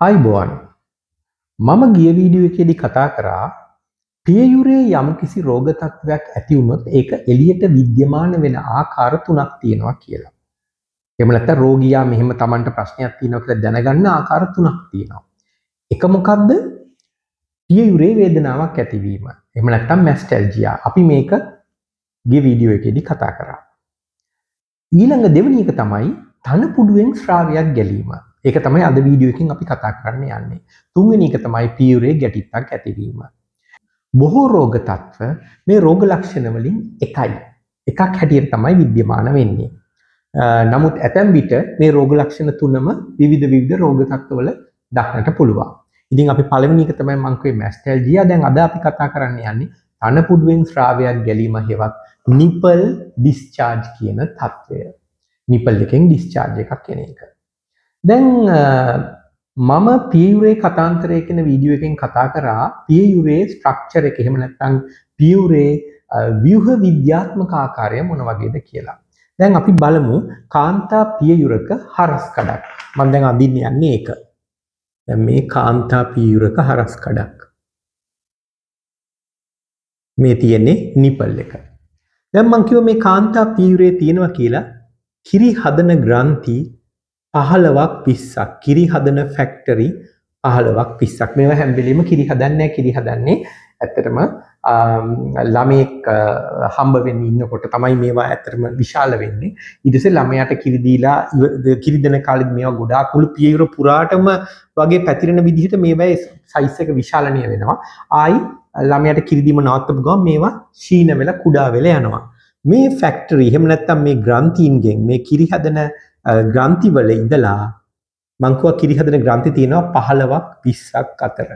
ආයිබෝවන් මම ගිය වීඩියෝ එකේදී කතා කරා පියයුරේ යම්කිසි රෝග තත්ත්වයක් ඇති වුණොත් ඒක එළියට විද්‍යමාන වෙන ආකාර තුනක් තියෙනවා කියලා. එහෙම නැත්නම් රෝගියා මෙහෙම Tamanට ප්‍රශ්නයක් තියෙනවා කියලා දැනගන්න ආකාර තුනක් තියෙනවා. එක මොකද්ද? පියයුරේ වේදනාවක් ඇතිවීම. එහෙම නැත්නම් මැස්ටැල්ජියා. අපි මේක ගිය වීඩියෝ එකේදී කතා කරා. ඊළඟ දෙවෙනි එක තමයි තනපුඩුවෙන් ශ්‍රාවයක් ගැලීම. ඒක තමයි අද වීඩියෝ එකකින් අපි කතා කරන්න යන්නේ. තුන්වෙනි එක තමයි පියුරේ ගැටිත්තක් ඇතිවීම. බොහෝ රෝග තත්ත්ව මේ රෝග ලක්ෂණ වලින් එකක් හැටියට තමයි විද්‍යමාන වෙන්නේ. නමුත් ඇතැම් විට මේ රෝග ලක්ෂණ තුනම විවිධ රෝග තත්ත්වවල දක්නට පුළුවන්. ඉතින් අපි පළවෙනි එක තමයි මම කිව්වේ මැස්ටැල්ජියා. දැන් අද අපි කතා කරන්න යන්නේ තනපුඩුවෙන් ශ්‍රාවයක් ගැලීම හේවත් නිපල් ඩිස්චාර්ජ් කියන තත්ත්වය. නිපල් එකෙන් ඩිස්චාර්ජ් එකක් එන එක. දැන් මම පියයුරේ කතාන්තරය කියන වීඩියෝ එකෙන් කතා කරා පියයුරේ ස්ට්‍රක්චර් එක එහෙම නැත්නම් පියයුරේ ව්‍යුහ විද්‍යාත්මක ආකාරය මොන වගේද කියලා. දැන් අපි බලමු කාන්තා පියයුරක හරස් කඩක්. මම දැන් අඳින්න යන්නේ ඒක. දැන් මේ කාන්තා පියයුරක හරස් කඩක්. මේ තියෙන්නේ නිපල් එක. දැන් මම කිව්වා මේ කාන්තා පියයුරේ තියෙනවා කියලා කිරි හදන ග්‍රන්ථි 15ක් 20ක් කිරි හදන ෆැක්ටරි 15ක් 20ක් මේවා හැම වෙලෙම කිරි හදන්නේ කිරි හදන්නේ ඇත්තටම ළමෙක් හම්බ වෙන්න ඉන්නකොට තමයි මේවා ඇත්තටම විශාල වෙන්නේ ඊට පස්සේ ළමයාට කිරි දීලා කිරි දෙන කාලෙත් මේවා ගොඩාක් මුළු පියයුර පුරාටම වගේ පැතිරෙන විදිහට මේවායේ සයිස් එක විශාලණීය වෙනවා ආයි ළමයාට කිරි දීම නවත්තපු ගමන් මේවා ශීන වෙලා කුඩා වෙලා යනවා මේ ෆැක්ටරි එහෙම නැත්නම් මේ ග්‍රන්ථීන්ගෙන් මේ කිරි හදන ග්‍රන්ථි වල ඉඳලා මං කියවා කිරි හදන ග්‍රන්ථි තියෙනවා 15ක් 20ක් අතර.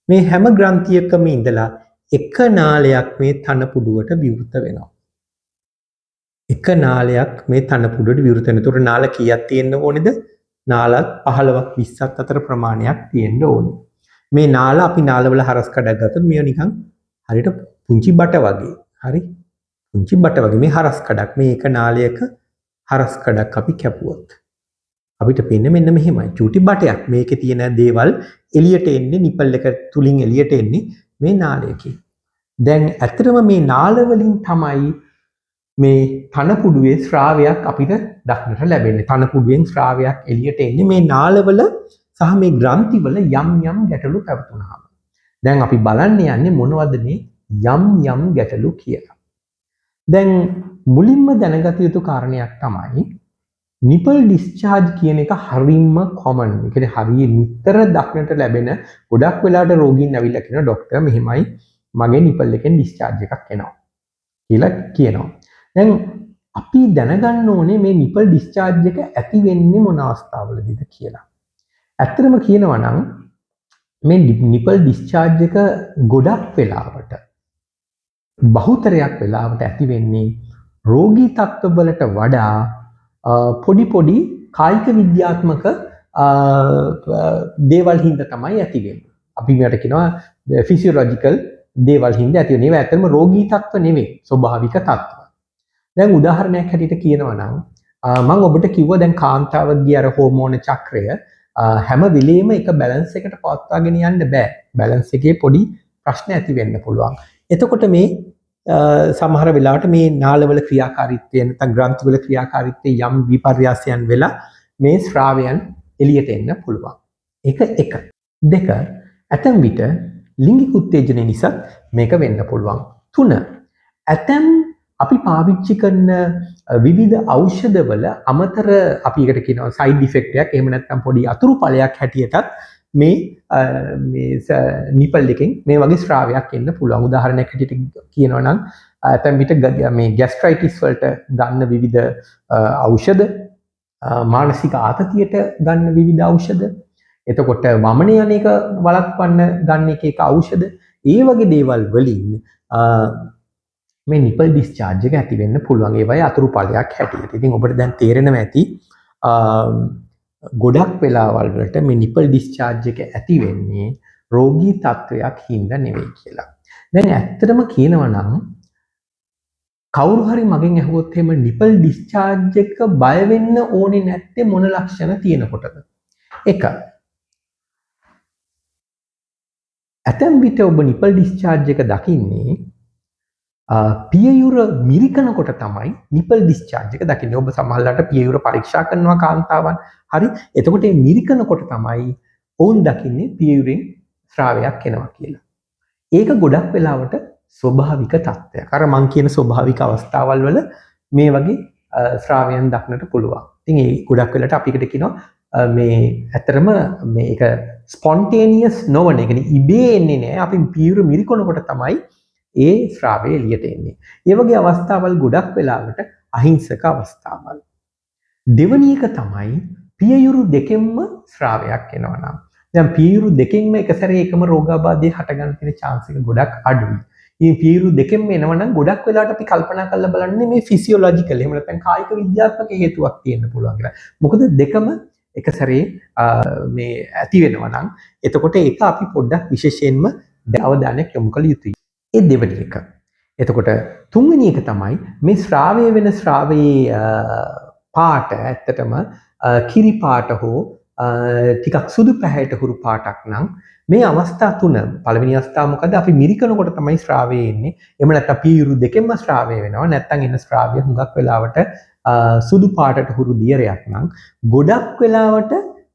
මේ හැම ග්‍රන්ථියකම ඉඳලා එක නාලයක් මේ තනපුඩුවට විවෘත වෙනවා. එක නාලයක් මේ තනපුඩුවට විවෘත වෙනවා. ඒතකොට නාල කීයක් තියෙන්න ඕනේද? නාලත් 15ක් 20ක් අතර ප්‍රමාණයක් තියෙන්න ඕනේ. මේ නාල අපි නාලවල හරස් කඩක් ගත්තොත් මේව නිකන් හරියට පුංචි බට වගේ. හරි? පුංචි බට වගේ මේ හරස් කඩක්. මේ එක නාලයක හරස් කඩක් අපි කැපුවොත් අපිට පේන්නේ මෙන්න මෙහෙමයි චූටි බටයක් මේකේ තියෙන දේවල් එළියට එන්නේ නිපල් එක තුලින් එළියට එන්නේ මේ නාලයකින් දැන් ඇත්තටම මේ නාල වලින් තමයි මේ තනපුඩුවේ ශ්‍රාවයක් අපිට දක්නට ලැබෙන්නේ තනපුඩුවෙන් ශ්‍රාවයක් එළියට එන්නේ මේ නාලවල සහ මේ ග්‍රන්ථි වල යම් ගැටලු පැවතුනහම දැන් අපි බලන්න යන්නේ මොනවද මේ යම් ගැටලු කියලා දැන් මුලින්ම දැනගත යුතු කාරණයක් තමයි නිපල් ඩිස්චාර්ජ් කියන එක හරිම කොමන්. ඒ කියන්නේ හරිය නිතර දක්නට ලැබෙන ගොඩක් වෙලාවට රෝගීන් ඇවිල්ලා කියන ડોක්ටර් මෙහෙමයි මගේ නිපල් එකෙන් ඩිස්චාර්ජ් එකක් එනවා කියලා කියනවා. දැන් අපි දැනගන්න ඕනේ මේ නිපල් ඩිස්චාර්ජ් එක ඇති වෙන්නේ මොන අවස්ථාවලදීද කියලා. ඇත්තටම කියනවා නම් මේ නිපල් ඩිස්චාර්ජ් එක ගොඩක් වෙලාවට බහුතරයක් වෙලාවට ඇති වෙන්නේ රෝගී තත්ත්වවලට වඩා පොඩි කායික විද්‍යාත්මක දේවල් හින්දා තමයි ඇති වෙන්නේ. අපි මේකට කියනවා ෆිසියොලොජිකල් දේවල් හින්දා ඇති වෙන. ඒවා ඇත්තටම රෝගී තත්ත්ව නෙවෙයි, ස්වභාවික තත්ත්ව. දැන් උදාහරණයක් හැටියට කියනවා නම් මම ඔබට කිව්වා දැන් කාන්තාවකගේ අර හෝමෝන චක්‍රය හැම වෙලෙම එක බැලන්ස් එකට පවත්වාගෙන යන්න බෑ. බැලන්ස් එකේ පොඩි ප්‍රශ්න ඇති වෙන්න පුළුවන්. එතකොට මේ සමහර වෙලාවට මේ නාලවල ක්‍රියාකාරීත්වය නැත්නම් ග්‍රන්ථිවල ක්‍රියාකාරීත්වයේ යම් විපර්යාසයන් වෙලා මේ ශ්‍රාවයන් එළියට එන්න පුළුවන්. ඒක එක. දෙක ඇතැම් විට ලිංගික උත්තේජනය නිසා මේක වෙන්න පුළුවන්. තුන ඇතැම් අපි පාවිච්චි කරන විවිධ ඖෂධවල අමතර අපි එකට කියනවා සයිඩ් ඉෆෙක්ට් එකක් එහෙම නැත්නම් පොඩි අතුරු ඵලයක් හැටියටත් මේ නිපල් එකෙන් මේ වගේ ශ්‍රාවයක් එන්න පුළුවන්. උදාහරණයක් හැටියට කියනවා නම් ඇතැම් විට මේ ગેස්ට්‍රයිටිස් වලට ගන්න විවිධ ඖෂධ මානසික ආතතියට ගන්න විවිධ ඖෂධ එතකොට වමනේ අනේක වළක්වන්න ගන්න එක ඖෂධ ඒ වගේ දේවල් වලින් මේ නිපල් ඩිස්චාර්ජ් එක ඇති වෙන්න පුළුවන්. ඒවයි අතුරු ඵලයක් හැටියට. ඉතින් ඔබට දැන් තේරෙනවා ඇති ගොඩක් වෙලාවල් වලට මේ නිපල් ඩිස්චාර්ජ් එක ඇති වෙන්නේ රෝගී තත්වයක් හින්දා නෙවෙයි කියලා. දැන් ඇත්තටම කියනවා නම් කවුරු හරි මගෙන් අහුවොත් එහෙම නිපල් ඩිස්චාර්ජ් එක බය වෙන්න ඕනේ නැත්තේ මොන ලක්ෂණ තියෙනකොටද? එක ඇතැම් විට ඔබ නිපල් ඩිස්චාර්ජ් එක දකින්නේ පියයුර මිරිකනකොට තමයි නිපල් ඩිස්චාර්ජ් එක දකින්නේ. ඔබ සමහරවිට පියයුර පරීක්ෂා කරනවා කාන්තාවන්. හරි. එතකොට මේ මිරිකනකොට තමයි ඔවුන් දකින්නේ පියයුරෙන් ස්‍රාවයක් එනවා කියලා. ඒක ගොඩක් වෙලාවට ස්වභාවික තත්ත්වයක්. අර මං කියන ස්වභාවික අවස්ථාවල් වල මේ වගේ ස්‍රාවයන් දක්නට පුළුවන්. ඉතින් ඒ ගොඩක් වෙලාවට අපිකට කියනවා මේ ඇත්තටම මේක ස්පොන්ටේනියස් නොවන. ඒ කියන්නේ ඉබේ එන්නේ නැහැ. අපි පියුර මිරිකනකොට තමයි ඒ ස්‍රාවය එළියට එන්නේ. ඒ වගේ අවස්ථාවල් ගොඩක් වෙලාවට අහිංසක අවස්ථාවල්. දෙවැනි එක තමයි පියයුරු දෙකෙන්ම ස්‍රාවයක් එනවා නම්. දැන් පියයුරු දෙකෙන්ම එක සැරේ එකම රෝගාබාධය හටගන්න තියෙන chance එක ගොඩක් අඩුයි. මේ පියයුරු දෙකෙන්ම එනවා නම් ගොඩක් වෙලාවට අපි කල්පනා කරලා බලන්නේ මේ ෆිසියොලොජිකල් එහෙම නැත්නම් කායික විද්‍යාත්මක හේතුවක් තියෙන්න පුළුවන් කියලා. මොකද දෙකම එක සැරේ මේ ඇති වෙනවා නම් එතකොට ඒක අපි පොඩ්ඩක් විශේෂයෙන්ම අවධානයක් යොමු කළ යුතුයි. ඒ දෙවෙනි එක. එතකොට තුන්වෙනි එක තමයි මේ ස්‍රාවය වෙන ස්‍රාවයේ පාට ඇත්තටම කිරි පාට හෝ ටිකක් සුදු පැහැයට හුරු පාටක් නම් මේ අවස්ථා තුන පළවෙනි අවස්ථාව මොකද අපි මිරිකනකොට තමයි ස්‍රාවය එන්නේ. එහෙම නැත්නම් පියුරු දෙකෙන්ම ස්‍රාවය වෙනවා. නැත්නම් එන ස්‍රාවය හුඟක් වෙලාවට සුදු පාටට හුරු දියරයක් නම් ගොඩක් වෙලාවට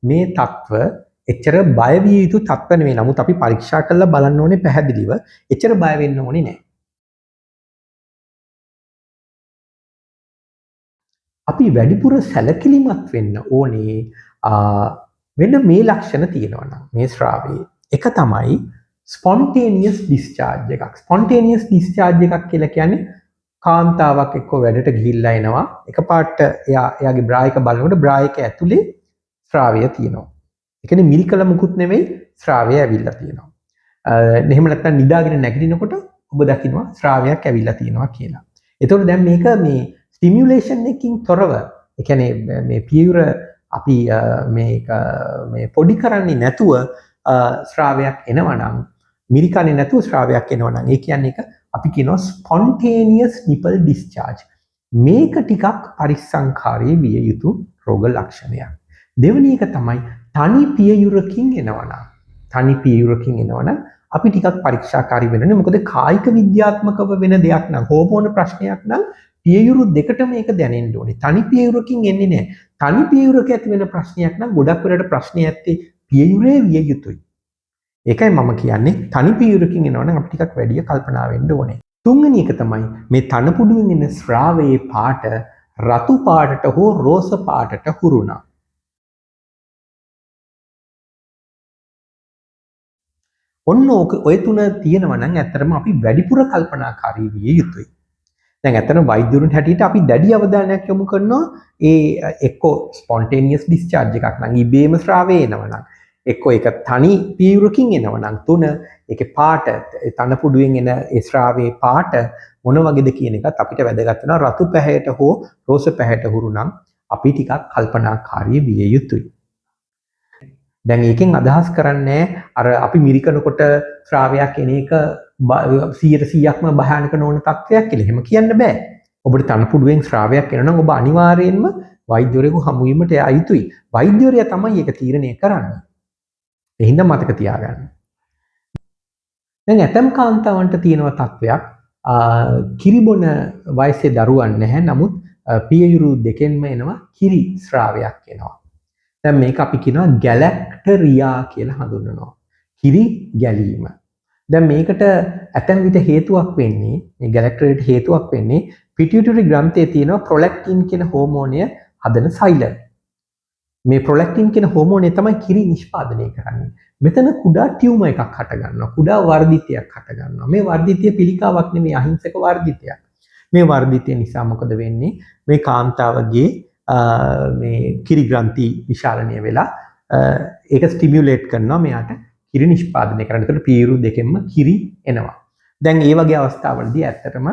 මේ තත්ත්ව එච්චර බය විය යුතු තත්ත්ව නෙවෙයි. නමුත් අපි පරීක්ෂා කරලා බලන්න ඕනේ පැහැදිලිව. එච්චර බය වෙන්න ඕනේ නැහැ. අපි වැඩිපුර සැලකිලිමත් වෙන්න ඕනේ වෙන මේ ලක්ෂණ තියෙනවා නම් මේ ස්‍රාවයේ. එක තමයි ස්පොන්ටේනියස් ඩිස්චාර්ජ් එකක්. ස්පොන්ටේනියස් ඩිස්චාර්ජ් එකක් කියලා කියන්නේ කාන්තාවක් එක්ක වැඩට ගිහිල්ලා එනවා. එකපාරට එයාගේ බ්‍රා එක බලනකොට බ්‍රා එක ඇතුලේ ස්‍රාවය තියෙනවා. ඒ කියන්නේ මිරිකල මුකුත් නෙවෙයි ස්‍රාවය ඇවිල්ලා තියෙනවා. එහෙම නැත්නම් නිදාගෙන නැගිටිනකොට ඔබ දකිනවා ස්‍රාවයක් ඇවිල්ලා තියෙනවා කියලා. එතකොට දැන් මේක මේ ස්ටිමියුලේෂන් එකකින් තොරව ඒ කියන්නේ මේ පියුර අපි මේ පොඩි කරන්නේ නැතුව ස්‍රාවයක් එනවා නම් මිරිකන්නේ නැතුව ස්‍රාවයක් එනවා නම් ඒ කියන්නේ එක අපි කියනවා ස්පොන්ටේනියස් නිපල් ඩිස්චාර්ජ්. මේක ටිකක් පරිස්සම්කාරී විය යුතු රෝග ලක්ෂණයක්. දෙවෙනි එක තමයි තනි පියයුරකින් එනවා නම් අපි ටිකක් පරීක්ෂාකාරී වෙන්න ඕනේ. මොකද කායික විද්‍යාත්මකව වෙන දෙයක් නම් හෝමෝන ප්‍රශ්නයක් නම් පියයුරු දෙකටම ඒක දැනෙන්න ඕනේ. තනි පියයුරකින් එන්නේ නැහැ. තනි පියයුරක ඇති වෙන ප්‍රශ්නයක් නම් ගොඩක් වෙලට ප්‍රශ්නේ ඇත්තේ පියයුරේ විය යුතුයි. ඒකයි මම කියන්නේ තනි පියයුරකින් එනවා නම් අපි ටිකක් වැඩි කල්පනා වෙන්න ඕනේ. තුන්වෙනි එක තමයි මේ තනපුඩුවෙන් එන ස්‍රාවයේ පාට රතු පාටට හෝ රෝස පාටට හුරුණා. ඔන්න ඔය තුන තියෙනවා නම් ඇත්තටම අපි වැඩිපුර කල්පනාකාරී විය යුතුයි. දැන් ඇත්තටම වෛද්‍යවරුන් හැටියට අපි දැඩි අවධානයක් යොමු කරනවා ඒ එක්කෝ ස්පොන්ටේනියස් ඩිස්චාර්ජ් එකක් නම් ඉබේම ස්‍රාවය එනවා නම් එක්කෝ ඒක තනි පියුරකින් එනවා නම් තුන ඒකේ පාට තනපුඩුවෙන් එන ඒ ස්‍රාවයේ පාට මොන වගේද කියන එකත් අපිට වැදගත් වෙනවා. රතු පැහැයට හෝ රෝස පැහැයට හුරු නම් අපි ටිකක් කල්පනාකාරී විය යුතුයි. දැන් ඒකෙන් අදහස් කරන්නේ අර අපි මිරිකනකොට ස්‍රාවයක් එන එක 100%ක්ම භයානක නොවන තත්ත්වයක් කියලා. එහෙම කියන්න බෑ. ඔබට තනපුඩුවෙන් ස්‍රාවයක් එනවා නම් ඔබ අනිවාර්යයෙන්ම වෛද්‍යවරයෙකු හමු වීමට යා යුතුයි. වෛද්‍යවරයා තමයි ඒක තීරණය කරන්නේ. ඒ හින්දා මතක තියාගන්න. දැන් ඇතම් කාන්තාවන්ට තියෙන තත්ත්වයක් කිරිබොන වයසේ දරුවන් නැහැ. නමුත් පියයුරු දෙකෙන්ම එනවා කිරි ස්‍රාවයක් එනවා. දැන් මේක අපි කියනවා ගැලැක්ටරියා කියලා හඳුන්වනවා. කිරි ගැලීම. දැන් මේකට ඇතැම් විට හේතුවක් වෙන්නේ මේ ගැලැක්ටරියට හේතුවක් වෙන්නේ පිටියුටරි ග්‍රන්ථයේ තියෙන ප්‍රොලැක්ටින් කියන හෝමෝනය හදන සෛලන්. මේ ප්‍රොලැක්ටින් කියන හෝමෝනය තමයි කිරි නිෂ්පාදනය කරන්නේ. මෙතන කුඩා ටියුමර් එකක් හට ගන්නවා. කුඩා වර්ධිතයක් හට ගන්නවා. මේ වර්ධිතය පිළිකාවක් නෙමෙයි අහිංසක වර්ධිතයක්. මේ වර්ධිතය නිසා මොකද වෙන්නේ? මේ කාන්තාවගේ මේ කිරි ග්‍රන්ථි විශාලනය වෙලා ඒක ස්ටිමියුලේට් කරනවා මෙයාට කිරි නිෂ්පාදනය කරන්න. ඒතකොට පියුරු දෙකෙන්ම කිරි එනවා. දැන් ඒ වගේ අවස්ථාවලදී ඇත්තටම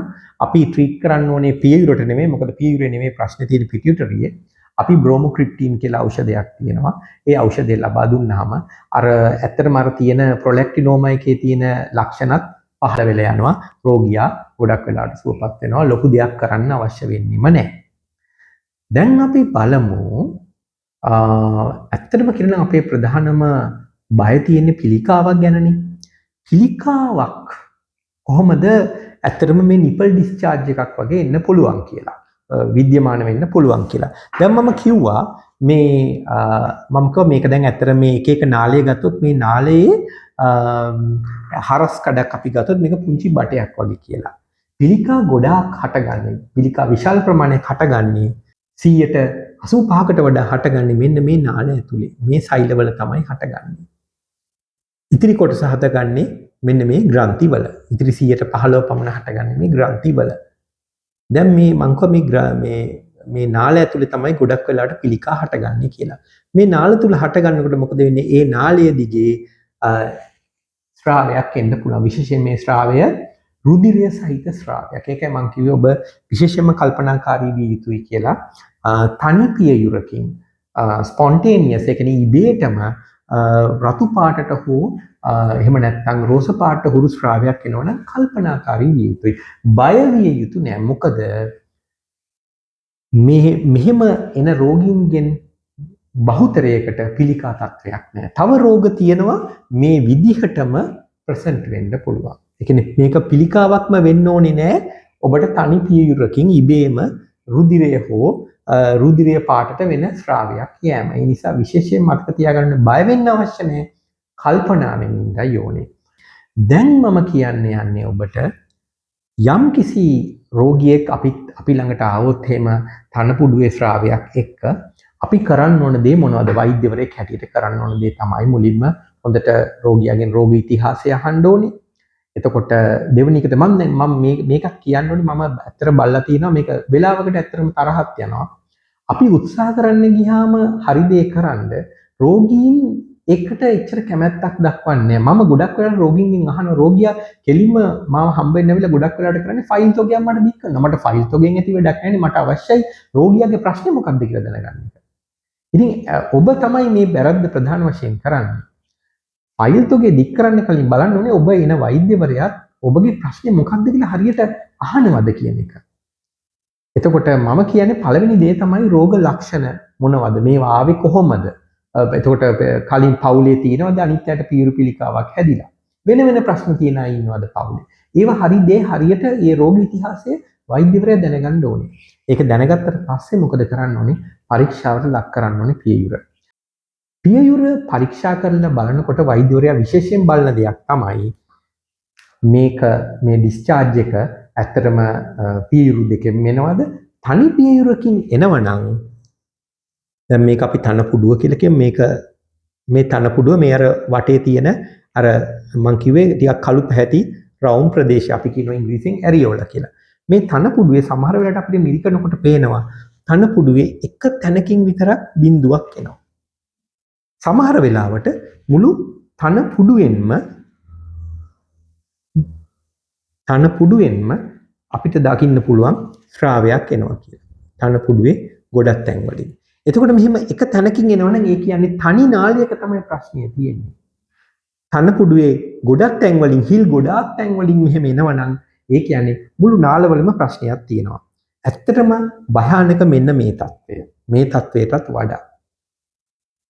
අපි ට්‍රීට් කරන්න ඕනේ පියයුරට නෙමෙයි. මොකද පියයුරේ නෙමෙයි ප්‍රශ්නේ තියෙන්නේ පිටියුටරියේ. අපි බ්‍රෝමොක්‍රිප්ටින් කියලා ඖෂධයක් තියෙනවා. ඒ ඖෂධය ලබා දුන්නාම අර ඇත්තටම අර තියෙන ප්‍රොලැක්ටිනෝමා එකේ තියෙන ලක්ෂණත් පහළ වෙලා යනවා. රෝගියා ගොඩක් වෙලාවට සුවපත් වෙනවා. ලොකු දෙයක් කරන්න අවශ්‍ය වෙන්නේම නැහැ. දැන් අපි බලමු ඇත්තටම කියනවා අපේ ප්‍රධානම බය තියෙන පිළිකාවක් ගැනනේ. පිළිකාවක් කොහොමද ඇත්තටම මේ නිපල් ඩිස්චාර්ජ් එකක් වගේ එන්න පුළුවන් කියලා. විද්‍යමාන වෙන්න පුළුවන් කියලා. දැන් මම කිව්වා මේක දැන් ඇත්තට මේ එක එක නාලය ගත්තොත් මේ නාලයේ හරස් කඩක් අපි ගත්තොත් මේක පුංචි බටයක් වගේ කියලා. පිළිකා ගොඩාක් හටගන්නේ. පිළිකා විශාල ප්‍රමාණයක් හටගන්නේ 85%කට වඩා හටගන්නේ මෙන්න මේ නාල ඇතුලේ. මේ සෛලවල තමයි හටගන්නේ. ඉතිරි කොටස හටගන්නේ මෙන්න මේ ග්‍රන්ථිවල. ඉතිරි 15% පමණ හටගන්නේ මේ ග්‍රන්ථිවල. දැන් මේ මං මේ නාල ඇතුලේ තමයි ගොඩක් වෙලාවට පිළිකා හටගන්නේ කියලා. මේ නාල තුල හටගන්නකොට මොකද වෙන්නේ? ඒ නාලය දිගේ ස්‍රාවයක් එන්න පුළුවන්. විශේෂයෙන් මේ ස්‍රාවය රුධිරය සහිත ස්‍රාවයක්. ඒකයි මං කිව්වේ ඔබ විශේෂයෙන්ම කල්පනාකාරී විය යුතුයි කියලා. තනි පියයුරකින් ස්පොන්ටේනියස් ඒ කියන්නේ ඉබේටම රතු පාටට හෝ එහෙම නැත්නම් රෝස පාටට හුරු ස්‍රාවයක් එනවනම් කල්පනාකාරී විය යුතුයි. බය විය යුතු නෑ. මොකද මෙහෙම එන රෝගීන්ගෙන් බහුතරයකට පිළිකා තත්වයක් නෑ. තව රෝග තියෙනවා මේ විදිහටම ප්‍රසන්ට් වෙන්න පුළුවන්. ඒ කියන්නේ මේක පිළිකාවක්ම වෙන්න ඕනේ නෑ. ඔබට තනි පියයුරකින් ඉබේම රුධිරය හෝ රුධිරය පාටට වෙන ස්‍රාවයක් යෑම. ඒ නිසා විශේෂයෙන් මතක තියාගන්න බය වෙන්න අවශ්‍ය නැහැ. කල්පනාවෙන් ඉඳලා යෝනේ. දැන් මම යන්නේ ඔබට යම් කිසි රෝගියෙක් අපි ළඟට ආවොත් එහෙම තනපුඩුවේ ස්‍රාවයක් එක්ක අපි කරන්න ඕන දේ මොනවද? වෛද්‍යවරයෙක් හැටියට කරන්න ඕන දේ තමයි මුලින්ම හොඳට රෝගියාගෙන් රෝග ඉතිහාසය අහන්න ඕනේ. එතකොට දෙවෙනි එකට මම මේකක් කියන්න ඕනේ මම ඇත්තට බලලා තියෙනවා මේක වෙලාවකට ඇත්තටම තරහක් යනවා. අපි උත්සාහ කරන්න ගියාම හරි දේ කරන්න රෝගීන් එකට එච්චර කැමැත්තක් දක්වන්නේ නැහැ. මම ගොඩක් වෙලාවට රෝගීන්ගෙන් අහන රෝගියා කෙලින්ම මාව හම්බෙන්න ඇවිල්ලා ගොඩක් වෙලාවට කරන්නේ ෆයිල් තොගයක් මට දික් කරනවා. මට ෆයිල් තොගෙන් ඇති වැඩක් නැහැ නේ. මට අවශ්‍යයි රෝගියාගේ ප්‍රශ්නේ මොකක්ද කියලා දැනගන්න එක. ඉතින් ඔබ තමයි මේ වැරද්ද ප්‍රධාන වශයෙන් කරන්නේ. ෆයිල් තොගේ දික් කරන්න කලින් බලන්න ඕනේ ඔබ එන වෛද්‍යවරයා ඔබගේ ප්‍රශ්නේ මොකක්ද කියලා හරියට අහනවද කියන එක. එතකොට මම කියන්නේ පළවෙනි දේ තමයි රෝග ලක්ෂණ මොනවද? මේවා ආවේ කොහොමද? එතකොට කලින් පවුලේ තියෙනවද අනිත්‍යයට පීරු පිළිකාවක් හැදිලා? වෙන වෙන ප්‍රශ්න තියෙන අය ඉන්නවද පවුලේ? ඒවා හරි දේ හරියට මේ රෝග ඉතිහාසය වෛද්‍යවරයා දැනගන්න ඕනේ. ඒක දැනගත්තට පස්සේ මොකද කරන්න ඕනේ? පරීක්ෂාවට ලක් කරන්න ඕනේ පියයුර. පියයුර පරීක්ෂා කරලා බලනකොට වෛද්‍යවරයා විශේෂයෙන් බලන දෙයක් තමයි මේ ඩිස්චාර්ජ් එක ඇත්තටම පියයුරු දෙකෙන් එනවද? තනි පියයුරකින් එනවනම් දැන් මේක අපි තනපුඩුව කියලා කියමු. මේ තනපුඩුව මේ අර වටේ තියෙන අර මං කිව්වේ ටිකක් කළු පැහැති රවුම් ප්‍රදේශය අපි කියනවා ඉංග්‍රීසියෙන් ඇරියෝලා කියලා. මේ තනපුඩුවේ සමහර වෙලාවට අපිට මිරිකනකොට පේනවා තනපුඩුවේ එක තැනකින් විතරක් බිඳුවක් එනවා. සමහර වෙලාවට මුළු තනපුඩුවෙන්ම අපිට දකින්න පුළුවන් ස්‍රාවයක් එනවා කියලා. තනපුඩුවේ ගොඩක් තැන් වලින්. එතකොට මෙහෙම එක තැනකින් එනවනම් ඒ කියන්නේ තනි නාලයක තමයි ප්‍රශ්නේ තියෙන්නේ. තනපුඩුවේ ගොඩක් තැන් වලින් හිල් ගොඩාක් තැන් වලින් මෙහෙම එනවනම් ඒ කියන්නේ මුළු නාලවලම ප්‍රශ්නයක් තියෙනවා. ඇත්තටම භයානක මෙන්න මේ தත්වය. මේ தත්වයටත් වඩා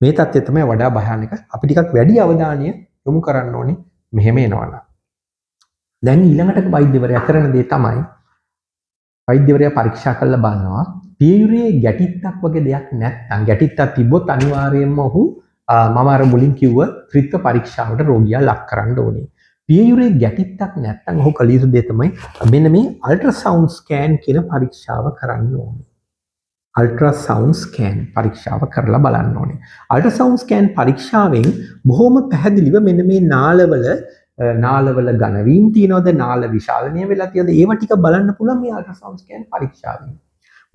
මේ தත්ත්වය තමයි වඩා භයානක. අපි ටිකක් වැඩි අවධානය යොමු කරන්න ඕනේ මෙහෙම එනවනම්. දැන් ඊළඟට වෛද්‍යවරයා කරන දේ තමයි වෛද්‍යවරයා පරීක්ෂා කරලා බලනවා පියයුරේ ගැටිත්තක් වගේ දෙයක් නැත්නම් ගැටිත්තක් තිබ්බොත් අනිවාර්යයෙන්ම ඔහු මම අර මුලින් කිව්ව ත්‍රිත්ව පරීක්ෂාවට රෝගියා ලක් කරන්න ඕනේ. පියයුරේ ගැටිත්තක් නැත්නම් ඔහු කළ යුතු දේ තමයි මෙන්න මේ අල්ට්‍රාසවුන්ඩ් ස්කෑන් කියන පරීක්ෂාව කරන්න ඕනේ. අල්ට්‍රාසවුන්ඩ් ස්කෑන් පරීක්ෂාව කරලා බලන්න ඕනේ. අල්ට්‍රාසවුන්ඩ් ස්කෑන් පරීක්ෂාවෙන් බොහොම පැහැදිලිව මෙන්න මේ නාලවල ඝනවීම් තියනවද? නාල විශාලනය වෙලා තියනවද? ඒව ටික බලන්න පුළුවන් මේ අල්ට්‍රාසවුන්ඩ් ස්කෑන් පරීක්ෂාවෙන්.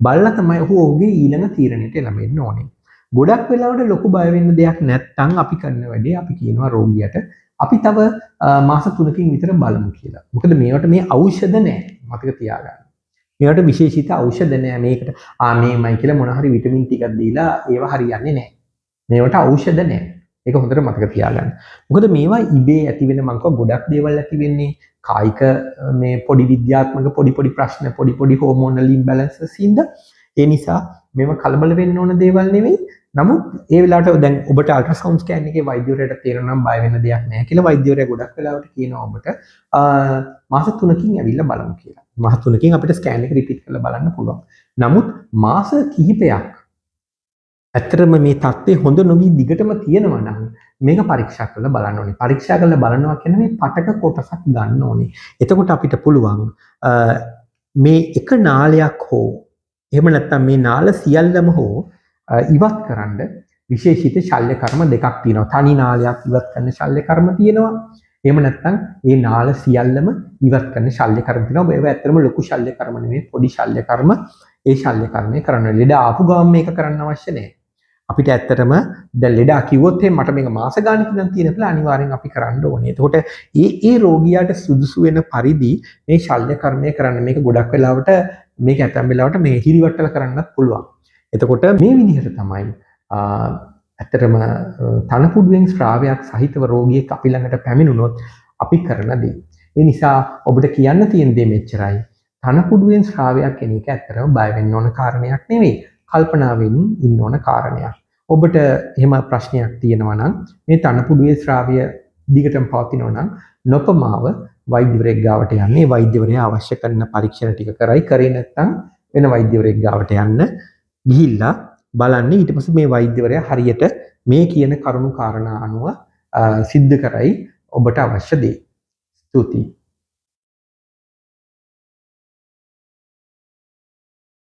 බලලා තමයි ඔහුගේ ඊළඟ තීරණයට ලැබෙන්න ඕනේ. ගොඩක් වෙලාවට ලොකු බය වෙන්න දෙයක් නැත්නම් අපි කරන වැඩේ අපි කියනවා රෝගියට අපි තව මාස 3කින් විතර බලමු කියලා. මොකද මේවට මේ ඖෂධ නැහැ. මතක තියාගන්න. මේවට විශේෂිත ඖෂධ නැහැ. මේකට මේමයි කියලා මොන හරි විටමින් ටිකක් දීලා ඒව හරියන්නේ නැහැ. මේවට ඖෂධ නැහැ. ඒක හොඳට මතක තියාගන්න. මොකද මේවා ඉබේ ඇති වෙන ගොඩක් දේවල් ඇති වෙන්නේ කායික මේ පොඩි විද්‍යාත්මක පොඩි ප්‍රශ්න පොඩි හෝමෝනල් ඉම්බැලන්සස් ඉඳ ඒ නිසා මේව කලබල වෙන්න ඕන දේවල් නෙවෙයි. නමුත් ඒ වෙලාවට දැන් ඔබට අල්ට්‍රාසවුන්ඩ් ස්කෑන් එකේ වෛද්‍යවරයාට තේරෙනවා නම් බය වෙන්න දෙයක් නැහැ කියලා වෛද්‍යවරයා ගොඩක් වෙලාවට කියනවා ඔබට මාස 3කින් ඇවිල්ලා බලමු කියලා. මාස 3කින් අපිට ස්කෑන් එක රිපීට් කරලා බලන්න පුළුවන්. නමුත් මාස කිහිපයක් ඇත්තටම මේ තත්ත්වය හොඳ නොවි දිගටම තියෙනවා නම් මේක පරීක්ෂා කරලා බලන්න ඕනේ. පරීක්ෂා කරලා බලනවා කියන්නේ මේ පටක කොටසක් ගන්න ඕනේ. එතකොට අපිට පුළුවන් මේ එක නාලයක් හෝ එහෙම නැත්නම් මේ නාල සියල්ලම හෝ ඉවත් කරන්න විශේෂිත ශල්‍ය කර්ම දෙකක් තියෙනවා. තනි නාලයක් ඉවත් කරන ශල්‍ය කර්ම තියෙනවා. එහෙම නැත්නම් මේ නාල සියල්ලම ඉවත් කරන ශල්‍ය කර්ම තියෙනවා. ඒවා ඇත්තටම ලොකු ශල්‍ය කර්ම නෙමෙයි පොඩි ශල්‍ය කර්ම. ඒ ශල්‍ය කර්මය කරන්න ලෙඩ ආපු ගාම මේක කරන්න අවශ්‍ය නැහැ. අපිට ඇත්තටම දැන් ලෙඩා කිව්වොත් එහෙනම් මට මේක මාස ගානක් ඉඳන් තියෙන කියලා අනිවාර්යෙන් අපි කරන්න ඕනේ. එතකොට ඒ රෝගියාට සුදුසු වෙන පරිදි මේ ශල්‍ය කර්මය කරන්න මේක ගොඩක් වෙලාවට මේක ඇතැම් වෙලාවට මේ හිරිවට්ටල කරන්නත් පුළුවන්. එතකොට මේ විදිහට තමයි ඇත්තටම තනපුඩුවෙන් ශ්‍රාවයක් සහිතව රෝගියෙක් අපි ළඟට පැමිණුණොත් අපි කරන දේ. ඒ නිසා ඔබට කියන්න තියෙන දේ මෙච්චරයි. තනපුඩුවෙන් ශ්‍රාවයක් කෙන එක ඇත්තටම බය වෙන්න ඕන කාරණයක් නෙවෙයි. කල්පනාවෙන් ඉන්න ඕන කාරණයක්. ඔබට එහෙම ප්‍රශ්නයක් තියෙනවා නම් මේ තනපුඩුවේ ශ්‍රාවය දිගටම පවතිනවා නම් නොපමාව වෛද්‍යවරයෙක් ගාවට යන්නේ. වෛද්‍යවරයා අවශ්‍ය කරන පරීක්ෂණ ටික කරයි. කරේ නැත්නම් වෙන වෛද්‍යවරයෙක් ගාවට යන්න. ගිහිල්ලා බලන්න ඊට පස්සේ මේ වෛද්‍යවරයා හරියට මේ කියන කරුණු කාරණා අනුව සිද්ධ කරයි ඔබට අවශ්‍ය දේ. ස්තුතියි.